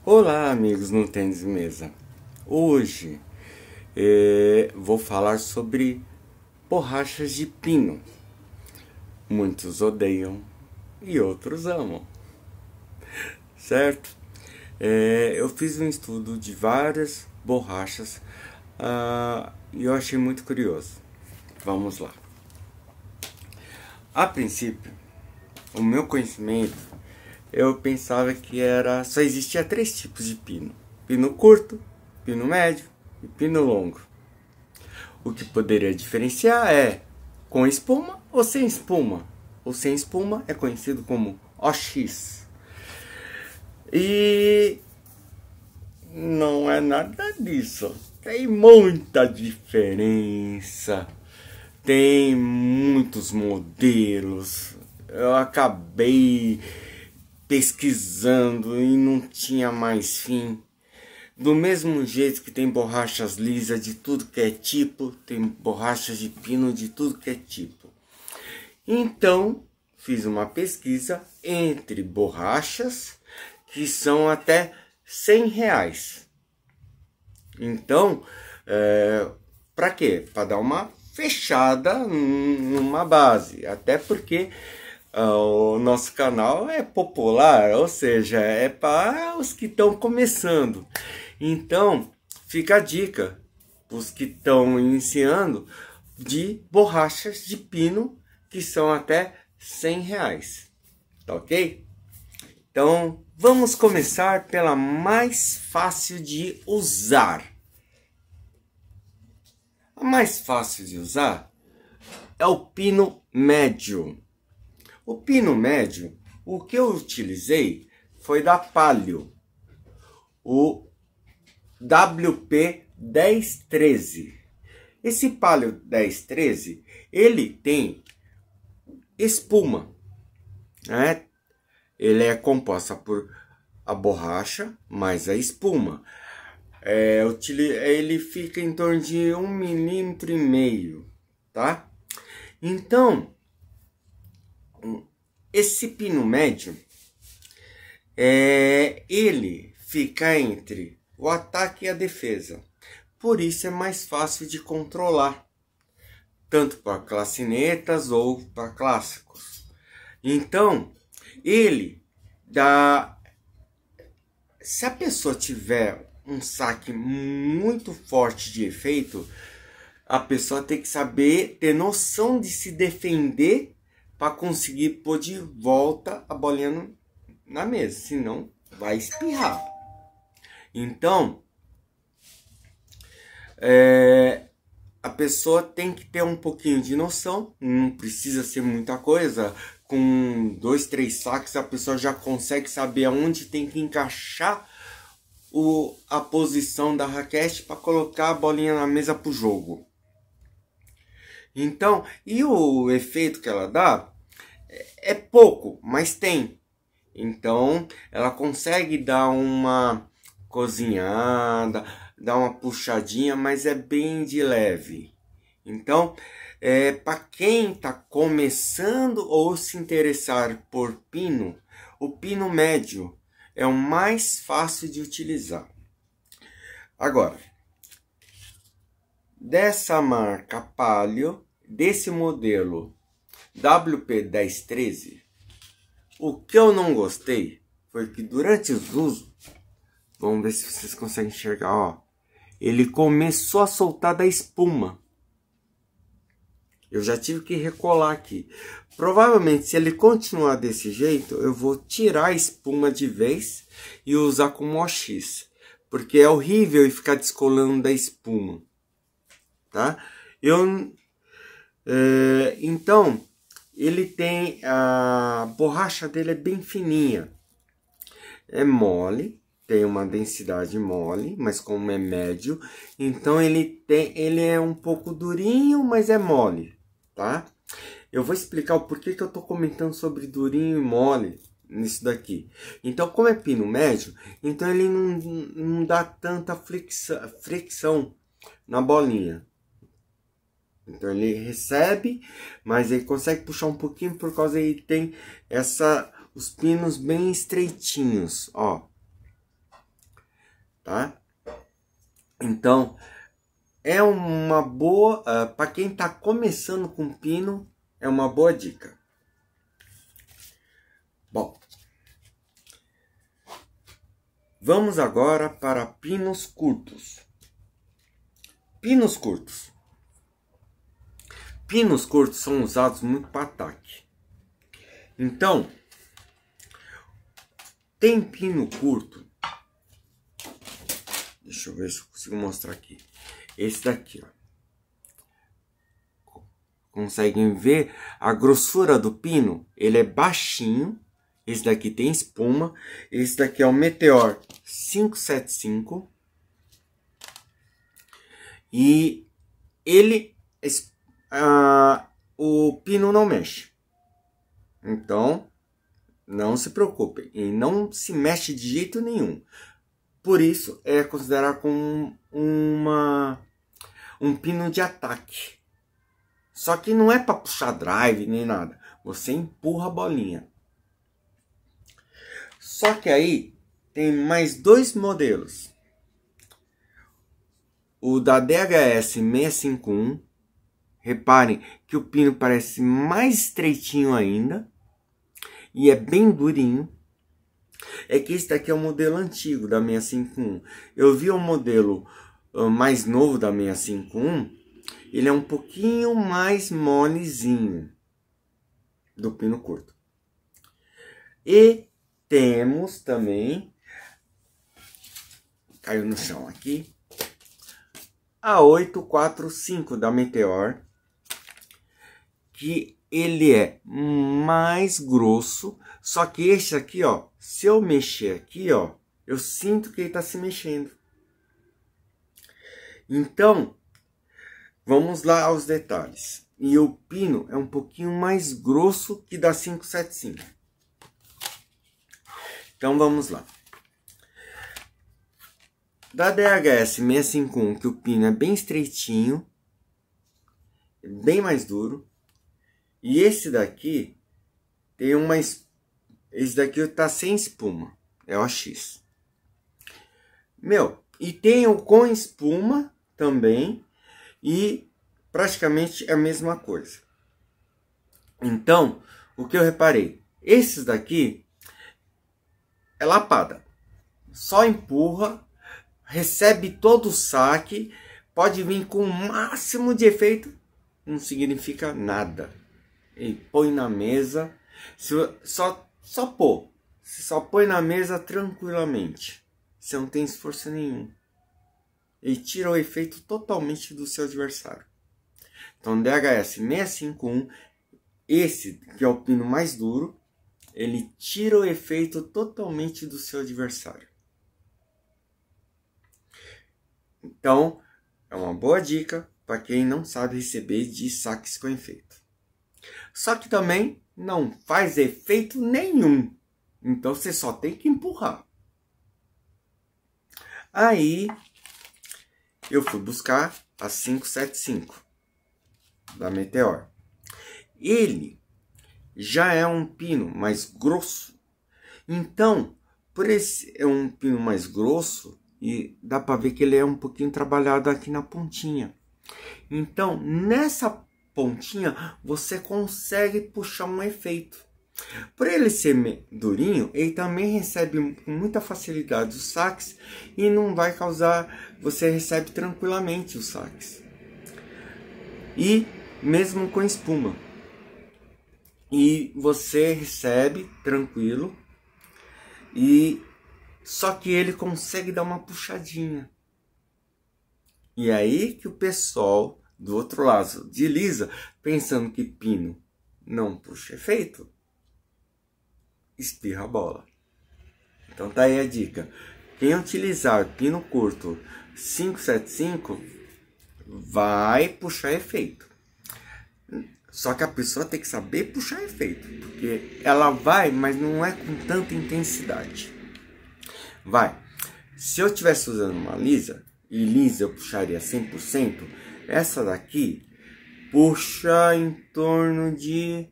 Olá, amigos no Tênis Mesa. Hoje vou falar sobre borrachas de pino. Muitos odeiam e outros amam, certo? Eu fiz um estudo de várias borrachas e eu achei muito curioso. Vamos lá. A princípio, o meu conhecimento, eu pensava que só existia 3 tipos de pino: pino curto, pino médio e pino longo. O que poderia diferenciar é com espuma ou sem espuma. O sem espuma é conhecido como OX. E não é nada disso. Tem muita diferença. Tem muitos modelos. Eu acabei pesquisando e não tinha mais fim. Do mesmo jeito que tem borrachas lisas de tudo que é tipo, tem borrachas de pino de tudo que é tipo. Então, fiz uma pesquisa entre borrachas que são até R$100. Então, para quê? Para dar uma fechada numa base. Até porque o nosso canal é popular, ou seja, é para os que estão começando. Então, fica a dica para os que estão iniciando de borrachas de pino que são até R$100, tá ok? Então, vamos começar pela mais fácil de usar. A mais fácil de usar é o pino médio. O pino médio, o que eu utilizei foi da Palio, o WP1013. Esse Palio 1013, ele tem espuma, né? Ele é composta por a borracha mais a espuma. Ele fica em torno de 1,5 mm, tá? Então, esse pino médio, ele fica entre o ataque e a defesa. Por isso é mais fácil de controlar, tanto para classinetas ou para clássicos. Então, ele dá... Se a pessoa tiver um saque muito forte de efeito, a pessoa tem que saber, ter noção de se defender para conseguir pôr de volta a bolinha na mesa, senão vai espirrar. Então, a pessoa tem que ter um pouquinho de noção, não precisa ser muita coisa. Com 2, 3 saques a pessoa já consegue saber aonde tem que encaixar a posição da raquete para colocar a bolinha na mesa para o jogo. Então, e o efeito que ela dá é pouco, mas tem. Então, ela consegue dar uma cozinhada, dar uma puxadinha, mas é bem de leve. Então, para quem está começando ou se interessar por pino, o pino médio é o mais fácil de utilizar. Agora, dessa marca Palio, desse modelo WP1013, o que eu não gostei foi que durante os usos, vamos ver se vocês conseguem enxergar, ó, ele começou a soltar da espuma. Eu já tive que recolar aqui. Provavelmente, se ele continuar desse jeito, eu vou tirar a espuma de vez e usar como OX, porque é horrível ficar descolando da espuma, tá? Então, ele tem a borracha dele é bem fininha, é mole, tem uma densidade mole, mas como é médio, então ele é um pouco durinho, mas é mole, tá? Eu vou explicar o porquê que eu tô comentando sobre durinho e mole nisso daqui. Então, como é pino médio, então ele não dá tanta fricção na bolinha. Então ele recebe, mas ele consegue puxar um pouquinho por causa que ele tem os pinos bem estreitinhos, ó. tá? Então, é uma boa, para quem está começando com pino, é uma boa dica. Bom, vamos agora para pinos curtos. Pinos curtos. Pinos curtos são usados muito para ataque. Então, tem pino curto. Deixa eu ver se eu consigo mostrar aqui. Esse daqui, ó. Conseguem ver a grossura do pino? Ele é baixinho. Esse daqui tem espuma. Esse daqui é o Meteor 575. E ele... o pino não mexe. Então, não se preocupem. E não se mexe de jeito nenhum. Por isso, é considerado como um pino de ataque. Só que não é para puxar drive nem nada. Você empurra a bolinha. Só que aí tem mais dois modelos. O da DHS 651. Reparem que o pino parece mais estreitinho ainda. E é bem durinho. É que esse daqui é o modelo antigo da 651. Eu vi o modelo mais novo da 651. Ele é um pouquinho mais molezinho do pino curto. E temos também, caiu no chão aqui, a 845 da Meteor, que ele é mais grosso, só que esse aqui, ó, se eu mexer aqui, ó, eu sinto que ele tá se mexendo. Então, vamos lá aos detalhes. E o pino é um pouquinho mais grosso que da 575. Então vamos lá. Da DHS 651, que o pino é bem estreitinho, bem mais duro. E esse daqui tem uma... Esse daqui tá sem espuma. É o AX. Meu, e tem o com espuma também. E praticamente é a mesma coisa. Então, o que eu reparei? Esses daqui é lapada. Só empurra, recebe todo o saque, pode vir com o máximo de efeito, não significa nada. E põe na mesa, só pôr. Você só põe na mesa tranquilamente. Você não tem esforço nenhum. E tira o efeito totalmente do seu adversário. Então, DHS 651, esse que é o pino mais duro, ele tira o efeito totalmente do seu adversário. Então, é uma boa dica para quem não sabe receber de saques com efeito. Só que também não faz efeito nenhum. Então, você só tem que empurrar. Aí, eu fui buscar a 575 da Meteor. Ele já é um pino mais grosso. Então, por esse é um pino mais grosso, e dá para ver que ele é um pouquinho trabalhado aqui na pontinha. Então, nessa pontinha, você consegue puxar um efeito. Por ele ser durinho, ele também recebe com muita facilidade os saques e não vai causar... Você recebe tranquilamente os saques. E mesmo com espuma. E você recebe tranquilo. E só que ele consegue dar uma puxadinha. E aí que o pessoal do outro lado desliza, pensando que pino não puxa efeito, espirra a bola. Então tá aí a dica. Quem utilizar pino curto 575 vai puxar efeito. Só que a pessoa tem que saber puxar efeito, porque ela vai, mas não é com tanta intensidade. Vai. Se eu estivesse usando uma lisa, e lisa eu puxaria 100%, essa daqui puxa em torno de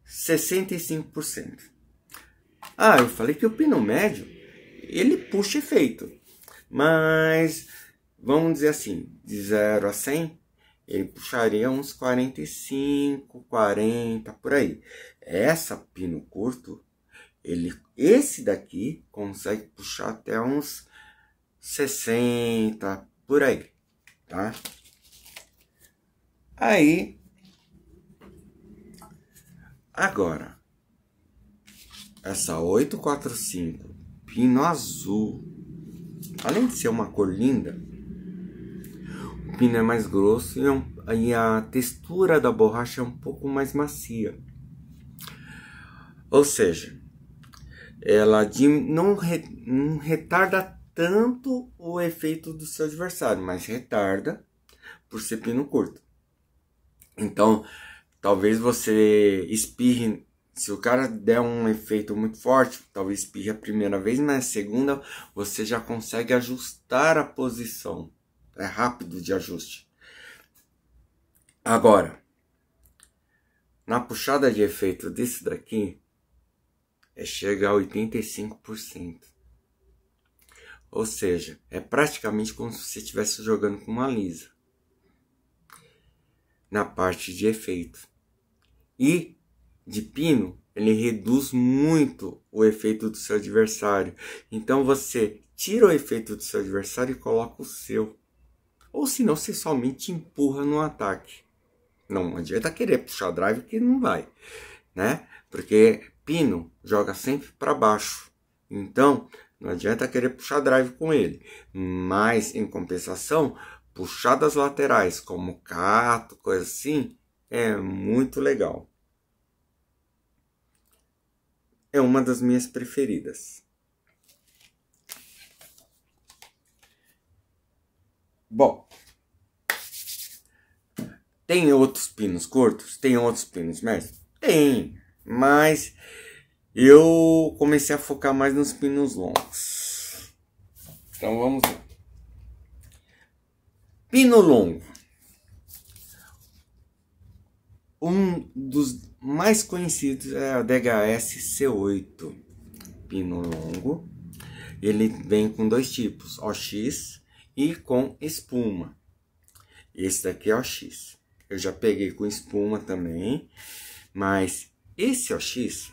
65%. Ah, eu falei que o pino médio, ele puxa efeito. Mas, vamos dizer assim, de 0 a 100, ele puxaria uns 45, 40, por aí. Essa pino curto, esse daqui consegue puxar até uns 60, por aí, tá? Aí, agora, essa 845, pino azul, além de ser uma cor linda, o pino é mais grosso e a textura da borracha é um pouco mais macia. Ou seja, ela não retarda tanto o efeito do seu adversário, mas retarda por ser pino curto. Então, talvez você espirre, se o cara der um efeito muito forte, talvez espirre a primeira vez, mas a segunda você já consegue ajustar a posição. É rápido de ajuste. Agora, na puxada de efeito desse daqui, chega a 85%. Ou seja, é praticamente como se você estivesse jogando com uma lisa. Na parte de efeito. E de pino, ele reduz muito o efeito do seu adversário. Então você tira o efeito do seu adversário e coloca o seu. Ou senão você somente empurra no ataque. Não adianta querer puxar drive que não vai, né? Porque pino joga sempre para baixo. Então não adianta querer puxar drive com ele. Mas em compensação, puxadas laterais como cato, coisa assim, é muito legal. É uma das minhas preferidas. Bom, tem outros pinos curtos? Tem outros pinos médios? Tem, mas eu comecei a focar mais nos pinos longos. Então vamos lá. Pino longo. Um dos mais conhecidos é a DHS C8. Pino longo. Ele vem com dois tipos, OX e com espuma. Esse daqui é OX. Eu já peguei com espuma também, mas esse OX,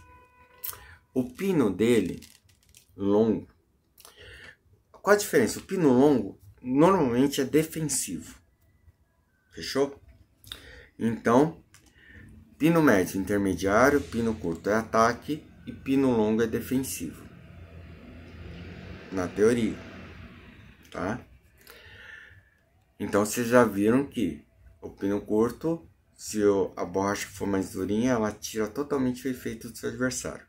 o pino dele longo. Qual a diferença? O pino longo normalmente é defensivo. Fechou? Então, pino médio intermediário, pino curto é ataque e pino longo é defensivo. Na teoria, tá? Então vocês já viram que o pino curto, se a borracha for mais durinha, ela tira totalmente o efeito do seu adversário.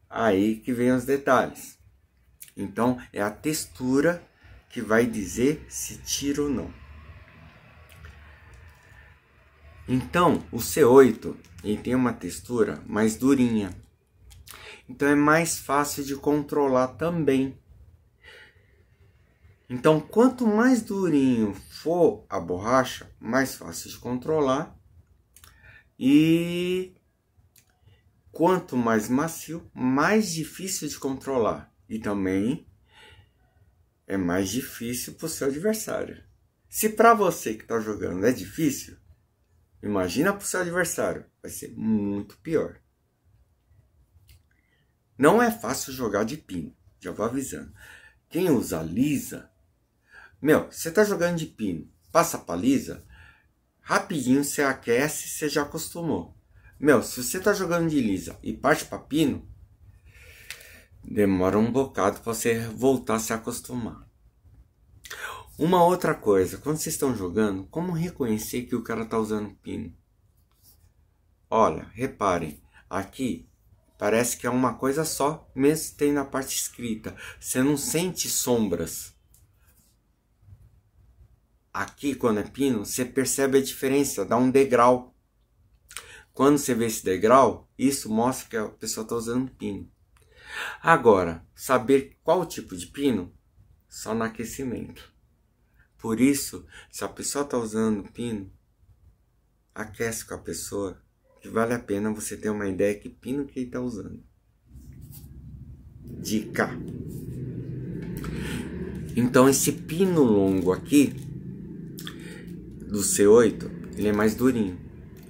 Aí que vem os detalhes. Então é a textura que vai dizer se tira ou não. Então o C8 ele tem uma textura mais durinha. Então é mais fácil de controlar também. Então, quanto mais durinho for a borracha, mais fácil de controlar. E quanto mais macio, mais difícil de controlar. E também é mais difícil para o seu adversário. Se para você que está jogando é difícil, imagina para o seu adversário. Vai ser muito pior. Não é fácil jogar de pino, já vou avisando. Quem usa lisa... você tá jogando de pino, passa pra lisa, rapidinho você aquece, você já acostumou. Se você tá jogando de lisa e parte pra pino, demora um bocado pra você voltar a se acostumar. Uma outra coisa, quando vocês estão jogando, como reconhecer que o cara tá usando pino? Olha, reparem, aqui parece que é uma coisa só, mesmo que tem na parte escrita. Você não sente sombras. Aqui, quando é pino, você percebe a diferença, dá um degrau. Quando você vê esse degrau, isso mostra que a pessoa está usando pino. Agora, saber qual tipo de pino, só no aquecimento. Por isso, se a pessoa está usando pino, aquece com a pessoa, que vale a pena você ter uma ideia que pino que ele está usando. Dica. Então esse pino longo aqui do C8, ele é mais durinho.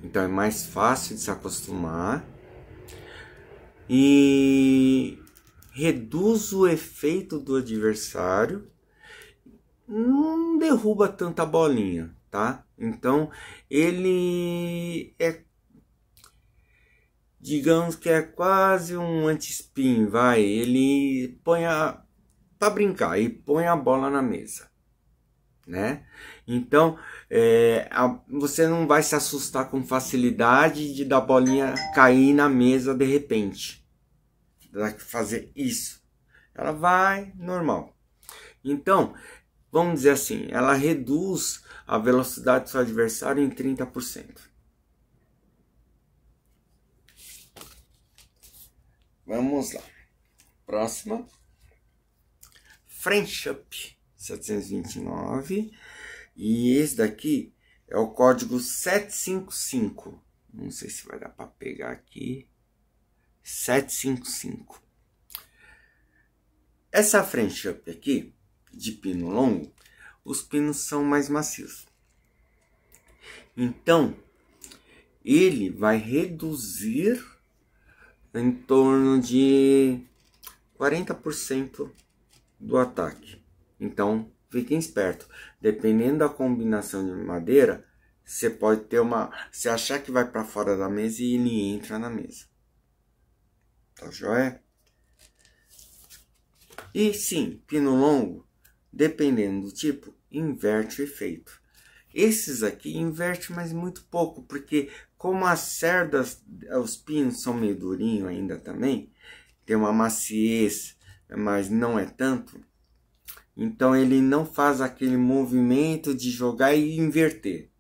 Então é mais fácil de se acostumar e reduz o efeito do adversário, não derruba tanta bolinha, tá? Então ele é, digamos que é quase um anti-spin, vai. Ele põe para brincar e põe a bola na mesa, né? Então você não vai se assustar com facilidade de dar bolinha cair na mesa de repente, fazer isso. Ela vai normal. Então vamos dizer assim, ela reduz a velocidade do seu adversário em 30%. Vamos lá. Próxima. Friendship 729. E esse daqui é o código 755. Não sei se vai dar para pegar aqui. 755. Essa Friendship aqui, de pino longo, os pinos são mais macios. Então, ele vai reduzir em torno de 40% do ataque. Então, fiquem espertos. Dependendo da combinação de madeira, você pode ter você achar que vai para fora da mesa e ele entra na mesa. Tá joia? E sim, pino longo, dependendo do tipo, inverte o efeito. Esses aqui inverte, mas muito pouco, porque como as cerdas, os pinos são meio durinhos ainda também, tem uma maciez, mas não é tanto. Então ele não faz aquele movimento de jogar e inverter,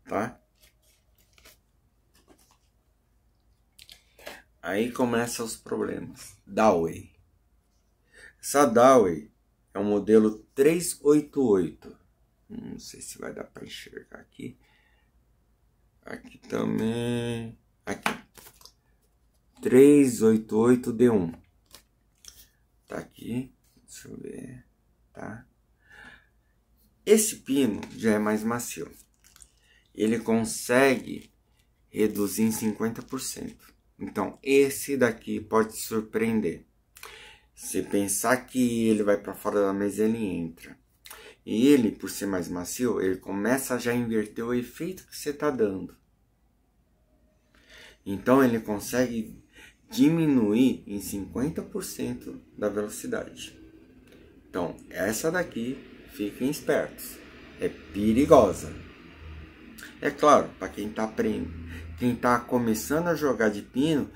tá? Aí começam os problemas. Dowey. Essa Dowey é o modelo 388. Não sei se vai dar para enxergar aqui. Aqui também. Aqui. 388D1. Tá aqui. Deixa eu ver. Tá? Esse pino já é mais macio. Ele consegue reduzir em 50%. Então, esse daqui pode te surpreender. Se pensar que ele vai para fora da mesa, ele entra. E ele, por ser mais macio, ele começa a já inverter o efeito que você está dando. Então ele consegue diminuir em 50% da velocidade. Então essa daqui, fiquem espertos, é perigosa. É claro, para quem está aprendendo, quem está começando a jogar de pino,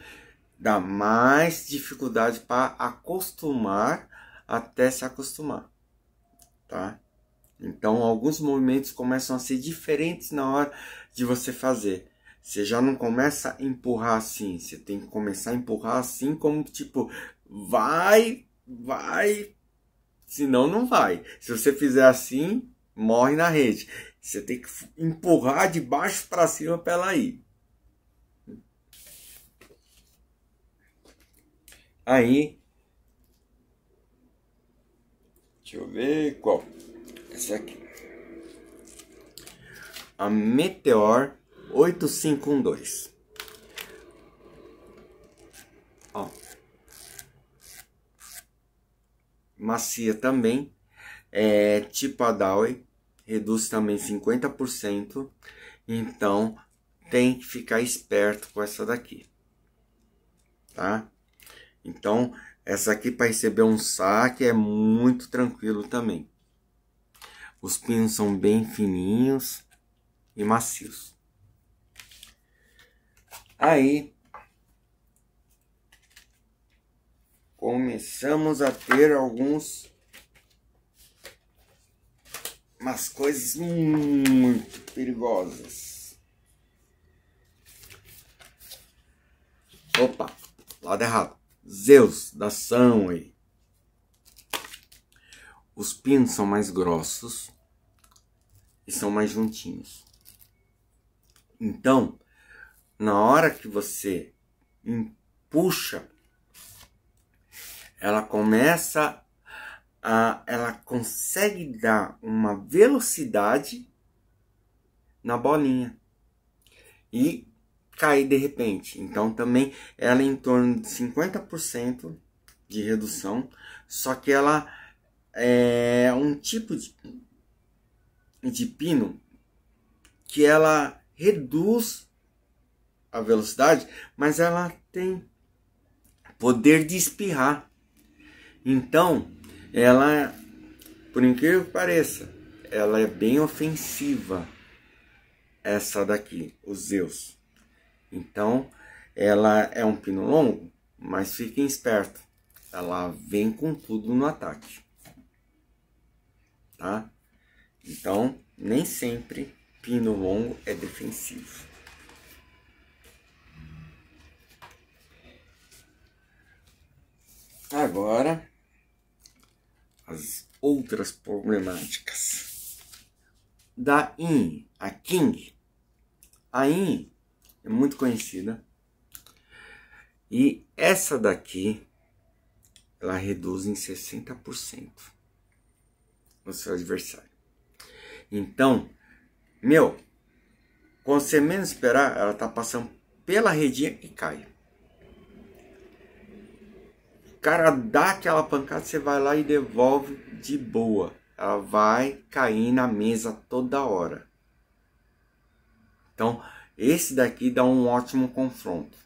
dá mais dificuldade para acostumar até se acostumar, tá? Então, alguns movimentos começam a ser diferentes na hora de você fazer. Você já não começa a empurrar assim. Você tem que começar a empurrar assim, como tipo, vai. Senão, não vai. Se você fizer assim, morre na rede. Você tem que empurrar de baixo para cima para ela ir. Aí, deixa eu ver qual. Essa aqui. A Meteor 8512. Ó. Macia também. É tipo a Dowey. Reduz também 50%. Então, tem que ficar esperto com essa daqui. Tá? Então, essa aqui para receber um saque é muito tranquilo também. Os pinos são bem fininhos e macios. Aí começamos a ter umas coisas muito perigosas. Opa, lado errado. Zeus da Sunway. Os pinos são mais grossos e são mais juntinhos. Então, na hora que você puxa, ela começa ela consegue dar uma velocidade na bolinha e cair de repente. Então também ela é em torno de 50% de redução, só que ela é um tipo de pino que ela reduz a velocidade, mas ela tem poder de espirrar. Então ela, por incrível que pareça, ela é bem ofensiva, essa daqui, o Zeus. Então ela é um pino longo, mas fiquem espertos, ela vem com tudo no ataque, tá? Então nem sempre pino longo é defensivo. Agora as outras problemáticas da IN, a King. A IN é muito conhecida e essa daqui ela reduz em 60% o seu adversário. Então, quando você menos esperar, ela tá passando pela redinha e cai. O cara dá aquela pancada, você vai lá e devolve de boa. Ela vai cair na mesa toda hora. Então, esse daqui dá um ótimo confronto.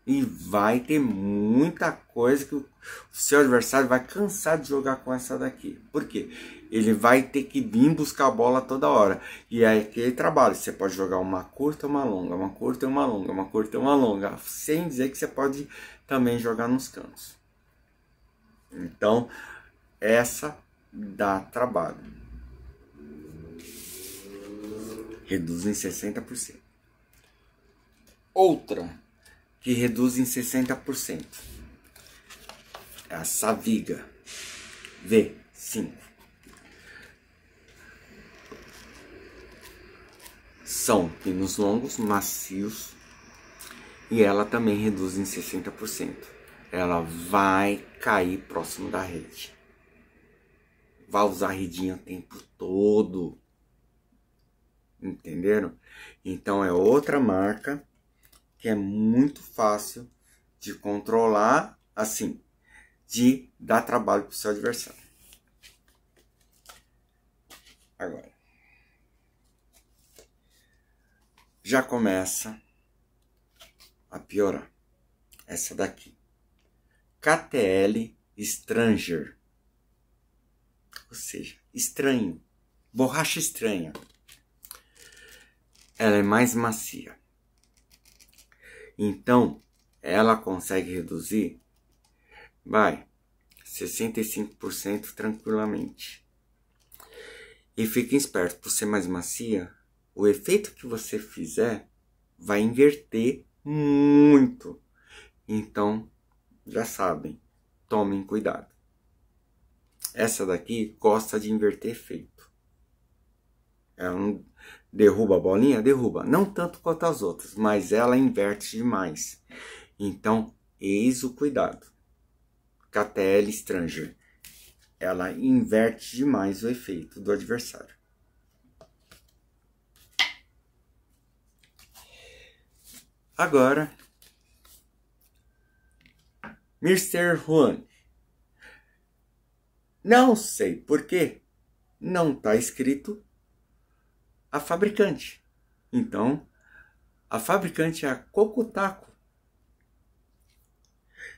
E vai ter muita coisa que o seu adversário vai cansar de jogar com essa daqui. Por quê? Ele vai ter que vir buscar a bola toda hora. E é aquele trabalho. Você pode jogar uma curta e uma longa, uma curta e uma longa, uma curta e uma longa. Sem dizer que você pode também jogar nos cantos. Então, essa dá trabalho. Reduz em 60%. Outra que reduz em 60% é a Saviga V5. São pinos longos, macios, e ela também reduz em 60%. Ela vai cair próximo da rede. Vai usar a redinha o tempo todo. Entenderam? Então é outra marca que é muito fácil de controlar, assim, de dar trabalho para o seu adversário. Agora, já começa a piorar. Essa daqui, KTL Stranger, ou seja, estranho, borracha estranha. Ela é mais macia. Então, ela consegue reduzir, 65% tranquilamente. E fiquem espertos, por ser mais macia, o efeito que você fizer vai inverter muito. Então, já sabem, tomem cuidado. Essa daqui gosta de inverter efeito. Ela não derruba a bolinha? Derruba. Não tanto quanto as outras, mas ela inverte demais. Então, eis o cuidado. KTL Stranger. Ela inverte demais o efeito do adversário. Agora, Mr. Juan. Não sei por quê. Não está escrito a fabricante. Então, a fabricante é a Kokutaku.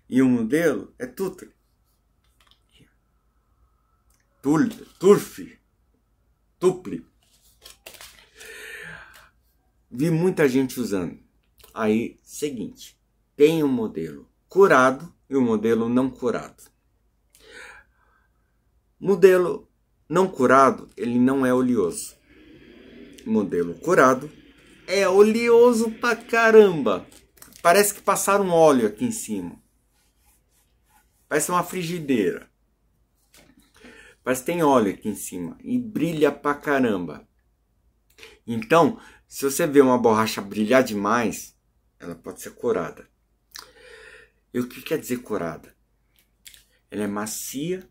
E o modelo é Tutle. Tuple. Vi muita gente usando. Aí, seguinte. Tem o modelo curado e o modelo não curado. Modelo não curado, ele não é oleoso. Modelo curado é oleoso pra caramba. Parece que passaram óleo aqui em cima. Parece uma frigideira. Parece que tem óleo aqui em cima. E brilha pra caramba. Então, se você vê uma borracha brilhar demais, ela pode ser curada. E o que quer dizer curada? Ela é macia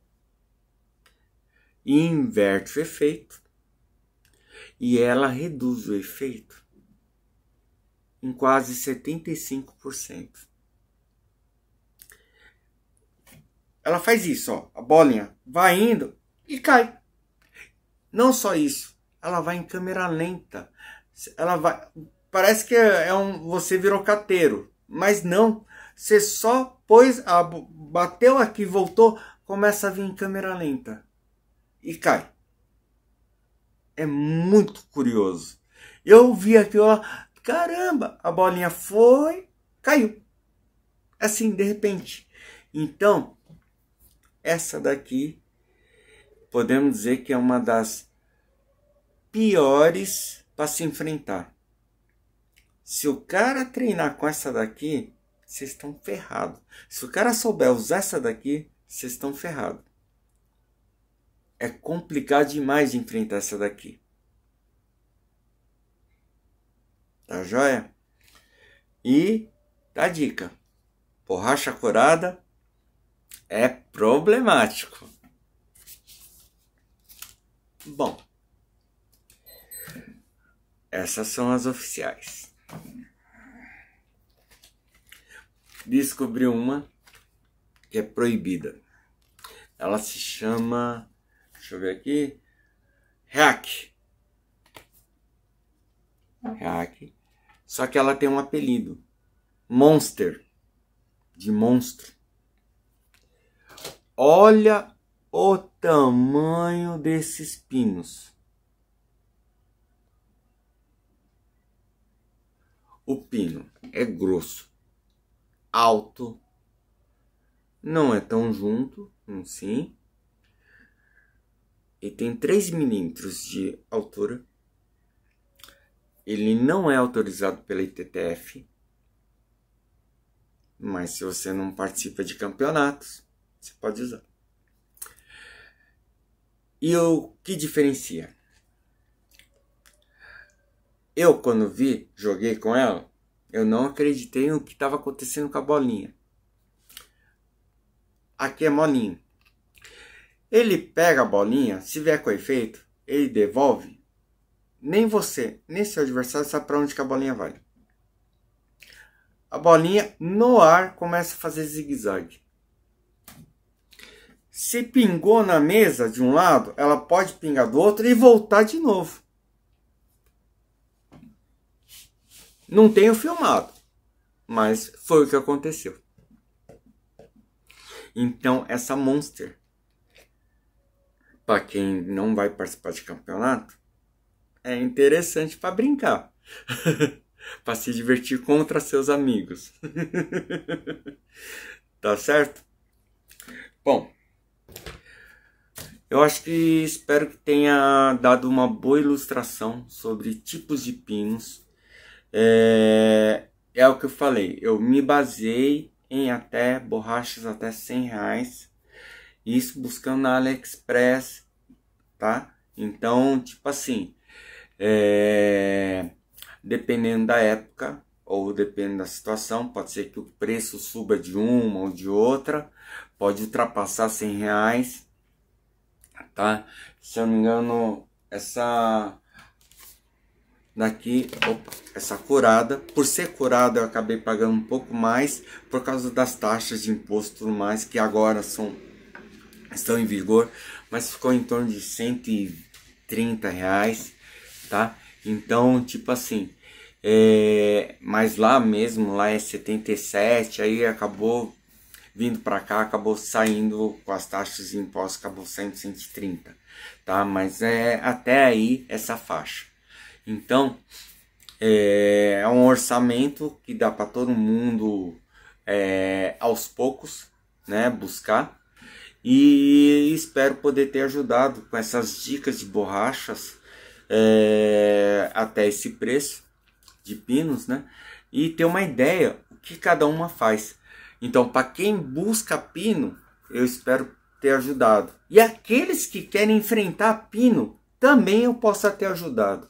e inverte o efeito, e ela reduz o efeito em quase 75%. Ela faz isso, ó, a bolinha vai indo e cai. Não só isso, ela vai em câmera lenta. Ela vai, parece que você virou cateiro, mas não. Você só pôs, bateu aqui, voltou, começa a vir em câmera lenta e cai. É muito curioso. Eu vi aqui, ó, caramba, a bolinha foi, caiu. Assim, de repente. Então, essa daqui, podemos dizer que é uma das piores para se enfrentar. Se o cara treinar com essa daqui, vocês estão ferrados. Se o cara souber usar essa daqui, vocês estão ferrados. É complicado demais de enfrentar essa daqui. Tá joia? E tá a dica. Borracha corada é problemático. Bom, essas são as oficiais. Descobri uma que é proibida. Ela se chama, deixa eu ver aqui, Hack. Hack. Só que ela tem um apelido, Monster, de monstro. Olha o tamanho desses pinos. O pino é grosso, alto, não é tão junto, assim, e tem 3 milímetros de altura. Ele não é autorizado pela ITTF, mas se você não participa de campeonatos, você pode usar. E o que diferencia? Eu, quando vi, joguei com ela, eu não acreditei no que estava acontecendo com a bolinha. Aqui é molinho. Ele pega a bolinha, se vier com efeito, ele devolve. Nem você, nem seu adversário sabe para onde que a bolinha vai. A bolinha no ar começa a fazer zigue-zague. Se pingou na mesa de um lado, ela pode pingar do outro e voltar de novo. Não tenho filmado, mas foi o que aconteceu. Então, essa Monster, para quem não vai participar de campeonato, é interessante para brincar. Para se divertir contra seus amigos. Tá certo? Bom, eu acho que espero que tenha dado uma boa ilustração sobre tipos de pinos. É o que eu falei, eu me baseei em até borrachas até R$100, isso buscando na AliExpress, tá? Então, tipo assim, dependendo da época ou dependendo da situação, pode ser que o preço suba de uma ou de outra, pode ultrapassar R$100, tá? Se eu não me engano, essa daqui, essa curada, por ser curada eu acabei pagando um pouco mais por causa das taxas de imposto e tudo mais, que agora estão em vigor, mas ficou em torno de R$130, tá? Então, tipo assim, mas lá mesmo, lá é 77, aí acabou vindo para cá, acabou saindo com as taxas de impostos, acabou saindo 130, tá? Mas até aí essa faixa. Então, é um orçamento que dá para todo mundo aos poucos, né, buscar. E espero poder ter ajudado com essas dicas de borrachas até esse preço de pinos, né? E ter uma ideia o que cada uma faz. Então, para quem busca pino, eu espero ter ajudado. E aqueles que querem enfrentar pino, também eu possa ter ajudado.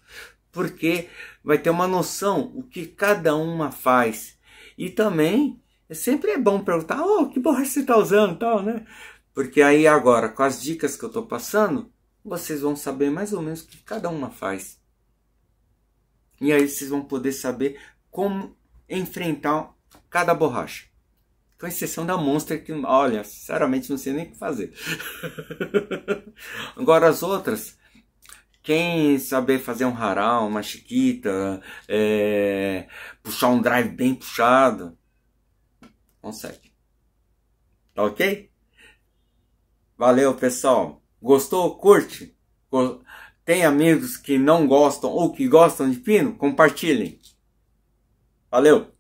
Porque vai ter uma noção o que cada uma faz. E também, sempre é bom perguntar, que borracha você está usando, tal, né? Porque aí agora, com as dicas que eu estou passando, vocês vão saber mais ou menos o que cada uma faz. E aí vocês vão poder saber como enfrentar cada borracha. Com exceção da Monster, que, olha, sinceramente não sei nem o que fazer. Agora as outras, quem saber fazer um haral, uma chiquita, puxar um drive bem puxado, consegue. Tá ok? Valeu, pessoal. Gostou? Curte? Tem amigos que não gostam ou que gostam de pino? Compartilhem. Valeu!